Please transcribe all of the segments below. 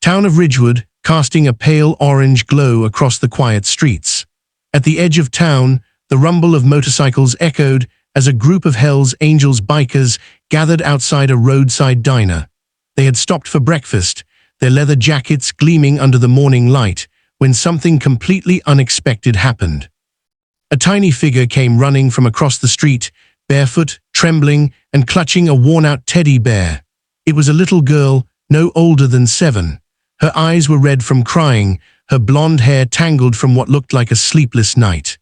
Town of Ridgewood, casting a pale orange glow across the quiet streets. At the edge of town, the rumble of motorcycles echoed as a group of Hell's Angels bikers gathered outside a roadside diner. They had stopped for breakfast, their leather jackets gleaming under the morning light, when something completely unexpected happened. A tiny figure came running from across the street, barefoot, trembling, and clutching a worn-out teddy bear. It was a little girl, no older than 7. Her eyes were red from crying, her blonde hair tangled from what looked like a sleepless night.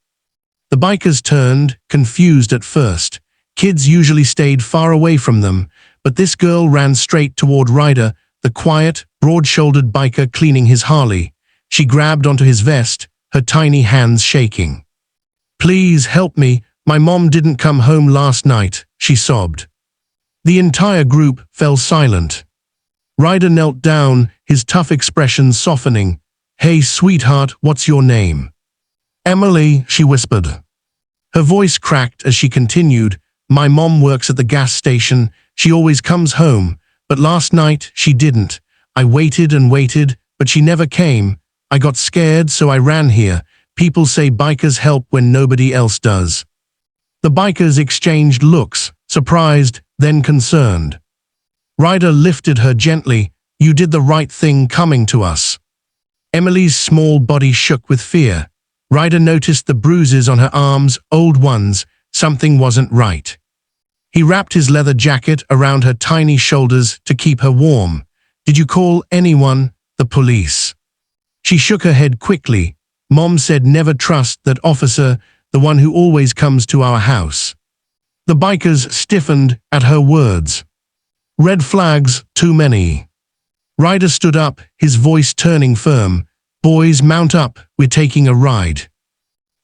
The bikers turned, confused at first. Kids usually stayed far away from them, but this girl ran straight toward Ryder, the quiet, broad-shouldered biker cleaning his Harley. She grabbed onto his vest, her tiny hands shaking. "Please help me, my mom didn't come home last night," she sobbed. The entire group fell silent. Ryder knelt down, his tough expression softening. "Hey, sweetheart, what's your name?" "Emily," she whispered. Her voice cracked as she continued, "My mom works at the gas station. She always comes home, but last night she didn't. I waited and waited, but she never came. I got scared, so I ran here. People say bikers help when nobody else does." The bikers exchanged looks, surprised, then concerned. Ryder lifted her gently. "You did the right thing coming to us." Emily's small body shook with fear. Ryder noticed the bruises on her arms, old ones. Something wasn't right. He wrapped his leather jacket around her tiny shoulders to keep her warm. "Did you call anyone?" "The police." She shook her head quickly. "Mom said never trust that officer, the one who always comes to our house." The bikers stiffened at her words. "Red flags, too many." Ryder stood up, his voice turning firm. "Boys, mount up, we're taking a ride."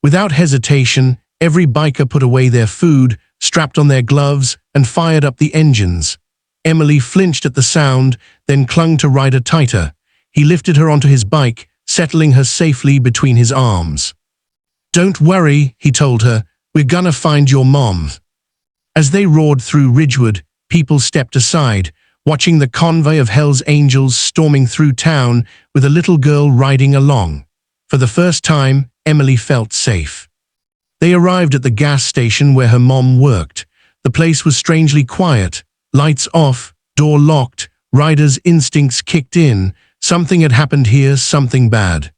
Without hesitation, every biker put away their food, strapped on their gloves, and fired up the engines. Emily flinched at the sound, then clung to Ryder tighter. He lifted her onto his bike, settling her safely between his arms. "Don't worry," he told her, "we're gonna find your mom." As they roared through Ridgewood, people stepped aside, watching the convoy of Hell's Angels storming through town with a little girl riding along. For the first time, Emily felt safe. They arrived at the gas station where her mom worked. The place was strangely quiet, lights off, door locked. Ryder's instincts kicked in. Something had happened here, something bad.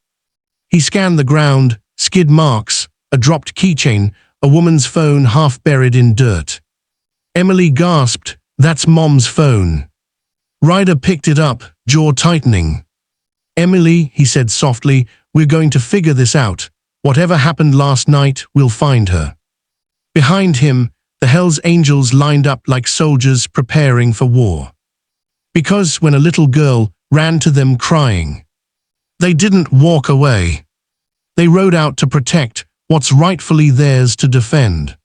He scanned the ground, skid marks, a dropped keychain, a woman's phone half buried in dirt. Emily gasped, "That's Mom's phone." Ryder picked it up, jaw tightening. "Emily," he said softly, "we're going to figure this out. Whatever happened last night, we'll find her." Behind him, the Hell's Angels lined up like soldiers preparing for war. Because when a little girl ran to them crying, they didn't walk away. They rode out to protect what's rightfully theirs to defend.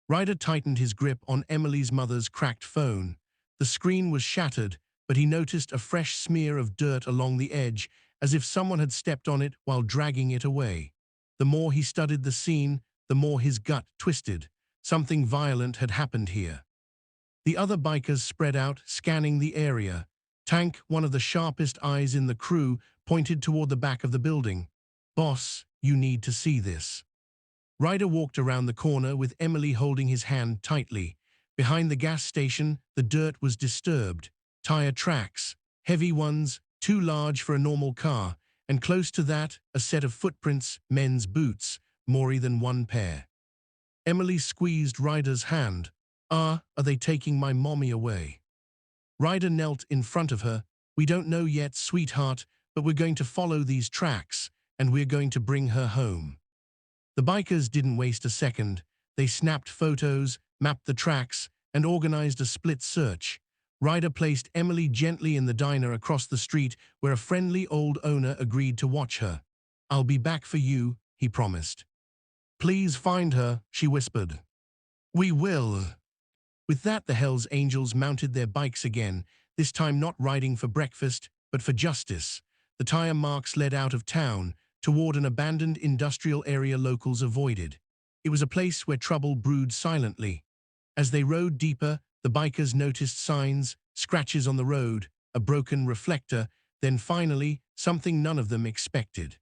Ryder tightened his grip on Emily's mother's cracked phone. The screen was shattered, but he noticed a fresh smear of dirt along the edge, as if someone had stepped on it while dragging it away. The more he studied the scene, the more his gut twisted. Something violent had happened here. The other bikers spread out, scanning the area. Tank, one of the sharpest eyes in the crew, pointed toward the back of the building. "Boss, you need to see this." Ryder walked around the corner with Emily holding his hand tightly. Behind the gas station, the dirt was disturbed. Tire tracks, heavy ones, too large for a normal car, and close to that, a set of footprints, men's boots, more than one pair. Emily squeezed Ryder's hand. Are they taking my mommy away?" Ryder knelt in front of her. "We don't know yet, sweetheart, but we're going to follow these tracks, and we're going to bring her home." The bikers didn't waste a second. They snapped photos, mapped the tracks, and organized a split search. Ryder placed Emily gently in the diner across the street where a friendly old owner agreed to watch her. "I'll be back for you," he promised. "Please find her," she whispered. "We will." With that, the Hell's Angels mounted their bikes again, this time not riding for breakfast, but for justice. The tire marks led out of town, toward an abandoned industrial area locals avoided. It was a place where trouble brewed silently. As they rode deeper, the bikers noticed signs, scratches on the road, a broken reflector, Then finally, something none of them expected.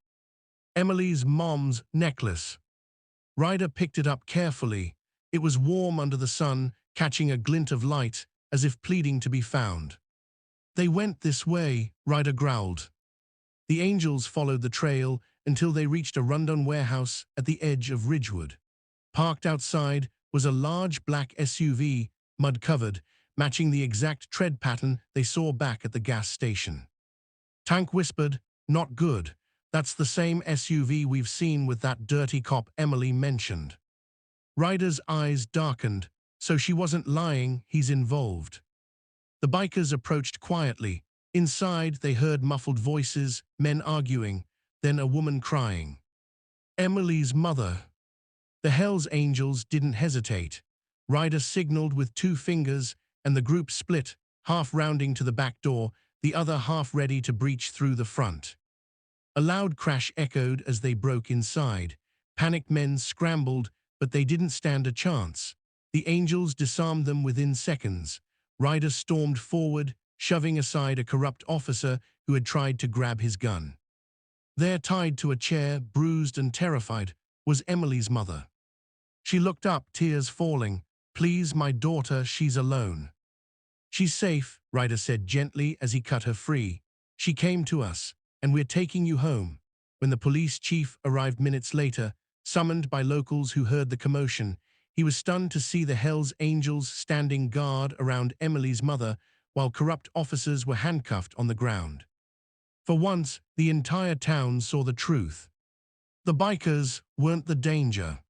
Emily's mom's necklace. Ryder picked it up carefully. It was warm under the sun, catching a glint of light, as if pleading to be found. They went this way, Ryder growled. The angels followed the trail until they reached a rundown warehouse at the edge of Ridgewood. Parked outside was a large black SUV, mud-covered, matching the exact tread pattern they saw back at the gas station. Tank whispered, "Not good. That's the same SUV we've seen with that dirty cop Emily mentioned." Ryder's eyes darkened, so she wasn't lying, he's involved. The bikers approached quietly. Inside, they heard muffled voices, men arguing, then a woman crying. Emily's mother. The Hells Angels didn't hesitate. Ryder signaled with 2 fingers, and the group split, half rounding to the back door, the other half ready to breach through the front. A loud crash echoed as they broke inside. Panicked men scrambled, but they didn't stand a chance. The angels disarmed them within seconds. Ryder stormed forward, shoving aside a corrupt officer who had tried to grab his gun. There, tied to a chair, bruised and terrified, was Emily's mother. She looked up, tears falling. "Please, my daughter, she's alone." "She's safe," Ryder said gently as he cut her free. "She came to us, and we're taking you home." When the police chief arrived minutes later, summoned by locals who heard the commotion, he was stunned to see the Hells Angels standing guard around Emily's mother while corrupt officers were handcuffed on the ground. For once, the entire town saw the truth. The bikers weren't the danger.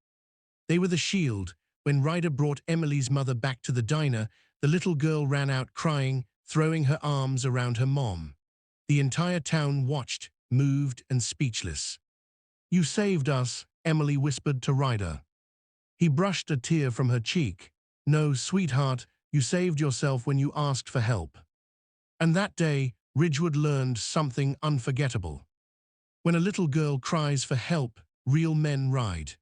They were the shield. When Ryder brought Emily's mother back to the diner, the little girl ran out crying, throwing her arms around her mom. The entire town watched, moved and speechless. "You saved us," Emily whispered to Ryder. He brushed a tear from her cheek. "No, sweetheart, you saved yourself when you asked for help." And that day, Ridgewood learned something unforgettable. When a little girl cries for help, real men ride.